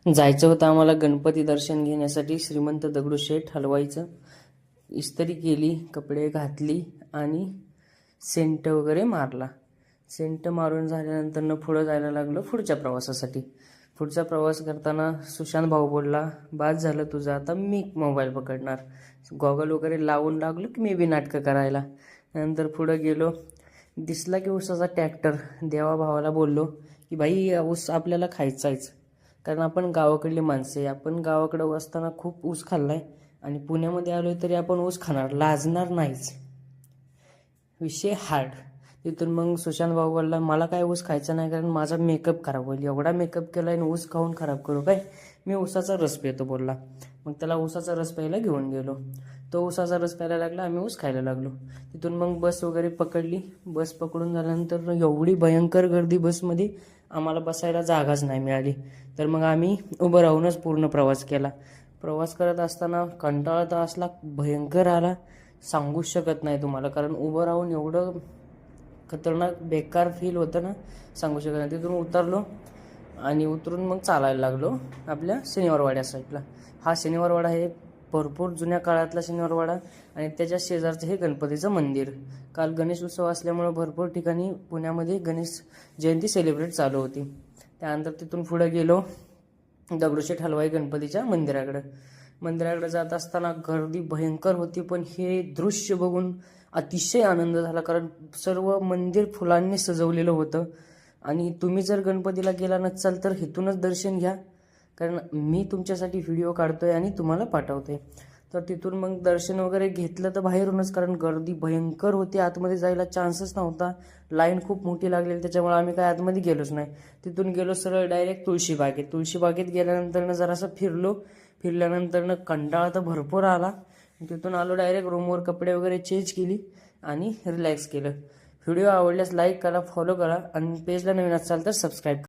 जायचं होतं आम्हाला गणपती दर्शन घेण्यासाठी श्रीमंत दगडूशेठ हलवाईचं. इस्त्री केली, कपडे घातली आणि सेंट वगैरे मारला. सेंट मारून झाल्यानंतर पुढं जायला लागलो पुढच्या प्रवासासाठी. पुढचा प्रवास करताना सुशांत भाऊ बोलला, बाद झालं तुझं, आता मी मोबाईल पकडणार. गॉगल वगैरे लावून लागलो की मी बी नाटकं करायला. नंतर पुढं गेलो, दिसला की ऊसाचा ट्रॅक्टर. देवा भावाला बोललो की भाई ऊस आपल्याला खायचाच, कारण आपण गावाकडली माणसे, आपण गावाकडं असताना खूप ऊस खाल्लाय आणि पुण्यामध्ये आलोय तरी आपण ऊस खाणार, लाजणार नाहीच. विषय हार्ड. तिथून मग सुशांत भाऊ बोलला, मला काय ऊस खायचा नाही कारण माझा मेकअप खराब होईल. एवढा मेकअप केला आणि ऊस खाऊन खराब करू काय, मी ऊसाचा रस पितो बोलला. मग त्याला ऊसाचा रस प्यायला घेऊन गेलो. तो ऊसाचा रस प्यायला लागला, आम्ही ऊस खायला लागलो. तिथून मग बस वगैरे पकडली. बस पकडून झाल्यानंतर एवढी भयंकर गर्दी बसमध्ये, आम्हाला बसायला जागाच नाही मिळाली. तर मग आम्ही उभं राहूनच पूर्ण प्रवास केला. प्रवास करत असताना कंटाळा तर असला भयंकर आला, सांगूच शकत नाही तुम्हाला, कारण उभं राहून एवढं खतरनाक बेकार फील होतं ना, सांगू शकत नाही. तिथून उतरलो आणि उतरून मग चालायला लागलो आपल्या शनिवारवाड्या साईडला. हा शनिवारवाडा हे भरपूर जुन्या काळातला शनिवारवाडा आणि त्याच्या शेजारचं हे गणपतीचं मंदिर. काल गणेश उत्सव असल्यामुळं भरपूर ठिकाणी पुण्यामध्ये गणेश जयंती सेलिब्रेट चालू होती. त्यानंतर तिथून पुढे गेलो दगडूशेठ हलवाई गणपतीच्या मंदिराकडे जात असताना गर्दी भयंकर होती, पण हे दृश्य बघून अतिशय आनंद झाला, कारण सर्व मंदिर फुलांनी सजवलेलं होतं. आणि तुम्ही जर गणपतीला गेला नसाल तर इथूनच दर्शन घ्या, कारण मी तुमच्यासाठी व्हिडिओ काढतोय आणि तुम्हाला पाठवतोय. तर तिथून मग दर्शन वगैरे घेतलं तर बाहेरूनच, कारण गर्दी भयंकर होती, आतमध्ये जायला चान्सच नव्हता. लाईन खूप मोठी लागलेली, त्याच्यामुळे आम्ही काय आतमध्ये गेलोच नाही. तिथून गेलो सरळ डायरेक्ट तुळशीबागेत गेल्यानंतर जरासं फिरल्यानंतर कंटाळा तर भरपूर आला. तिथून आलो डायरेक्ट रूमवर, कपडे वगैरे चेंज केली आणि रिलॅक्स केलं. व्हिडिओ आवडल्यास लाईक करा, फॉलो करा आणि पेजला नवीन असाल तर सबस्क्राईब करा.